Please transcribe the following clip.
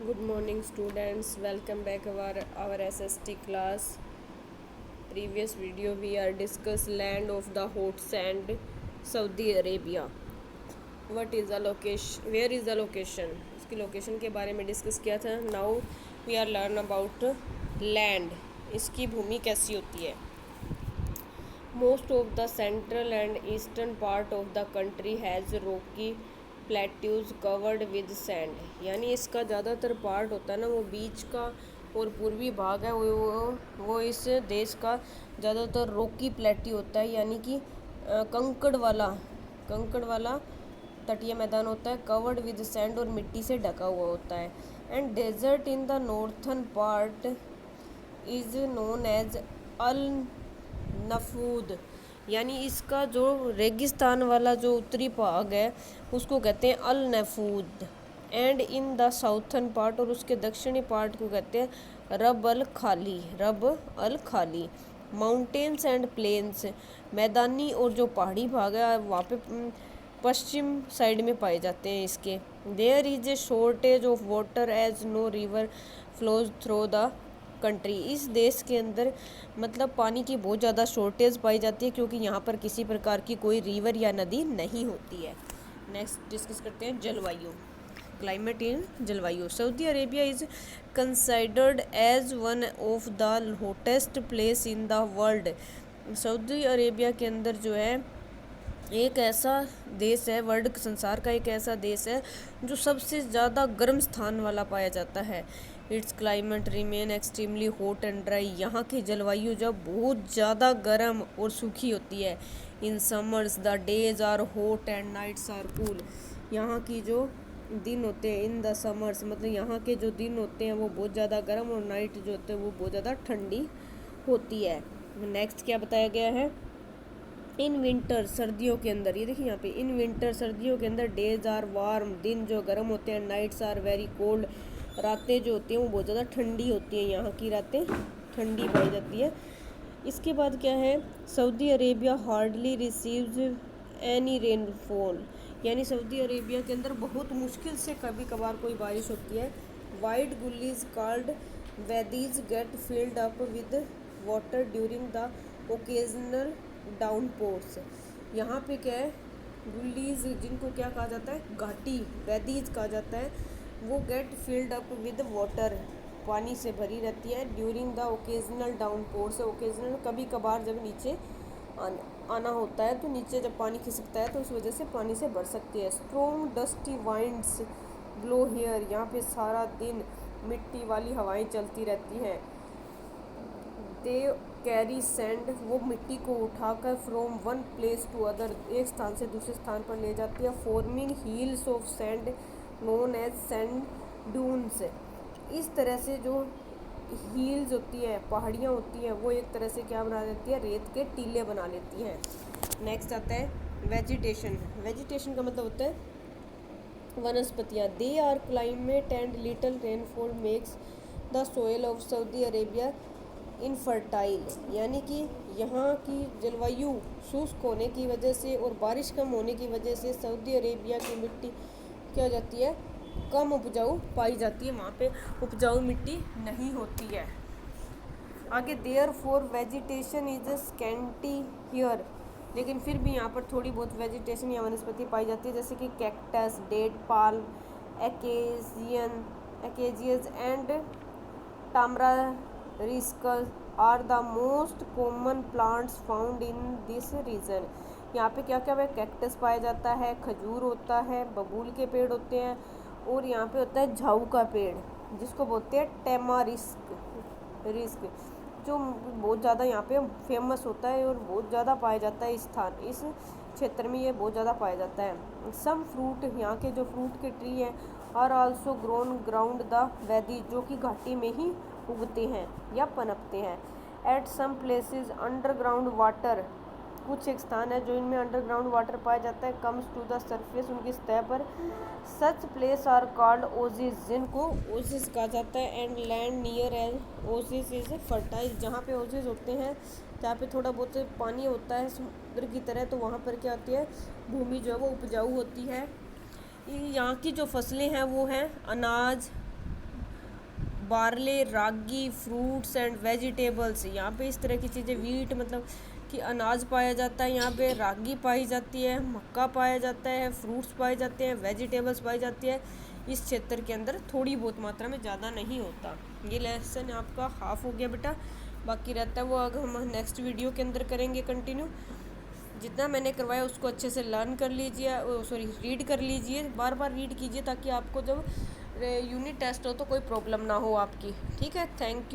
Good morning, students. Welcome back our SST class. Previous video we are discuss land of the hot sand, Saudi Arabia. What is the location? Where is the location? इसकी location के बारे में discuss किया था. Now we are learn about land. इसकी भूमि कैसी होती है. Most of the central and eastern part of the country has rocky plateaus covered with sand. यानी इसका ज़्यादातर पार्ट होता है ना वो बीच का और पूर्वी भाग है वो इस देश का ज़्यादातर रोकी प्लेटी होता है यानी कि कंकड़ वाला तटीय मैदान होता है. कवर्ड विद सैंड और मिट्टी से ढका हुआ होता है. And desert in the northern part is known as Al Nafud. यानी इसका जो रेगिस्तान वाला जो उत्तरी भाग है उसको कहते हैं Al Nafud. And in the southern part और उसके दक्षिणी पार्ट को कहते हैं रब अल खाली. माउंटेन्स एंड प्लेन्स मैदानी और जो पहाड़ी भाग है वहाँ पे पश्चिम साइड में पाए जाते हैं इसके. There is a shortage of water as no river flows through the country. इस देश के अंदर मतलब पानी की बहुत ज़्यादा शॉर्टेज पाई जाती है क्योंकि यहाँ पर किसी प्रकार की कोई रिवर या नदी नहीं होती है. नेक्स्ट डिस्कस करते हैं जलवायु. क्लाइमेट इन जलवायु. Saudi Arabia is considered as one of the hottest place in the world. Saudi Arabia के अंदर जो है एक ऐसा देश है, वर्ल्ड संसार का एक ऐसा देश है जो सबसे ज़्यादा गर्म स्थान वाला पाया जाता है. It's climate remain extremely hot and dry. यहाँ की जलवायु जब बहुत ज़्यादा गर्म और सूखी होती है. In summers the days are hot and nights are cool. यहाँ की जो दिन होते हैं इन द समर्स मतलब यहाँ के जो दिन होते हैं वो बहुत ज़्यादा गर्म और नाइट जो होते हैं वो बहुत ज़्यादा ठंडी होती है. नेक्स्ट क्या बताया गया है. इन विंटर सर्दियों के अंदर, ये देखिए यहाँ पे इन विंटर सर्दियों के अंदर डेज आर वार्म दिन जो गर्म होते हैं. नाइट्स आर वेरी कोल्ड रातें जो होती हैं वो बहुत ज़्यादा ठंडी होती हैं. यहाँ की रातें ठंडी पाई जाती है. इसके बाद क्या है. Saudi Arabia hardly receives any rainfall. यानी सऊदी अरेबिया के अंदर बहुत मुश्किल से कभी कभार कोई बारिश होती है. Wide gullies called wadis get filled up with water during the occasional downpours. यहाँ पे क्या है गुल्लीज जिनको क्या कहा जाता है घाटी वैदीज कहा जाता है वो get filled up with water पानी से भरी रहती है. During the occasional downpours. Occasional कभी कभार जब नीचे आना होता है तो नीचे जब पानी खिसकता है तो उस वजह से पानी से भर सकती है. Strong dusty winds blow here. यहाँ पे सारा दिन मिट्टी वाली हवाएं चलती रहती हैं. They carry sand. वो मिट्टी को उठाकर from one place to other एक स्थान से दूसरे स्थान पर ले जाती है. Forming hills of sand known as sand dunes. इस तरह से जो हील्स होती है पहाड़ियाँ होती हैं वो एक तरह से क्या बना देती है रेत के टीले बना लेती हैं. नेक्स्ट आता है वेजिटेशन. वेजिटेशन का मतलब होता है वनस्पतियाँ. The arid climate and little rainfall makes the soil of Saudi Arabia infertile. यानी कि यहाँ की जलवायु शुष्क होने की वजह से और बारिश कम होने की वजह से सऊदी अरेबिया की मिट्टी क्या हो जाती है कम उपजाऊ पाई जाती है. वहाँ पे उपजाऊ मिट्टी नहीं होती है. आगे therefore vegetation is scanty here. लेकिन फिर भी यहाँ पर थोड़ी बहुत वेजिटेशन या वनस्पति पाई जाती है जैसे कि cactus date palm acacias and tamarisks are the most common plants found in this region. यहाँ पे क्या क्या है कैक्टस पाया जाता है, खजूर होता है, बबूल के पेड़ होते हैं और यहाँ पे होता है झाऊ का पेड़ जिसको बोलते हैं रिस्क जो बहुत ज़्यादा यहाँ पे फेमस होता है और बहुत ज़्यादा पाया जाता है. इस क्षेत्र में ये बहुत ज़्यादा पाया जाता है. सम फ्रूट यहाँ के जो फ्रूट के ट्री हैं are also grown around the wadi जो कि घाटी में ही उगते हैं या पनपते हैं. At some places underground water. कुछ एक स्थान है जो इनमें अंडरग्राउंड वाटर पाया जाता है. कम्स टू द सरफेस उनकी सतह पर. Such places are called oases जिनको ओजिस कहा जाता है. And land near as oasis is fertile. जहाँ पे ओजिस होते हैं जहाँ पे थोड़ा बहुत पानी होता है समुद्र की तरह तो वहाँ पर क्या होती है भूमि जो है वो उपजाऊ होती है. यहाँ की जो फसलें हैं वो हैं अनाज, barley, ragi, fruits and vegetables. यहाँ पे इस तरह की चीज़ें, वीट मतलब कि अनाज पाया जाता है, यहाँ पे रागी पाई जाती है, मक्का पाया जाता है, फ्रूट्स पाए जाते हैं, वेजिटेबल्स पाई जाती है। इस क्षेत्र के अंदर थोड़ी बहुत मात्रा में, ज़्यादा नहीं होता। ये लेसन आपका हाफ हो गया बेटा, बाकी रहता है वो अगर हम नेक्स्ट वीडियो के अंदर करेंगे कंटिन्यू। जितना मैंने करवाया उसको अच्छे से लर्न कर लीजिए, सॉरी रीड कर लीजिए, बार बार रीड कीजिए ताकि आपको जब यूनिट टेस्ट हो तो कोई प्रॉब्लम ना हो आपकी। ठीक है, थैंक यू।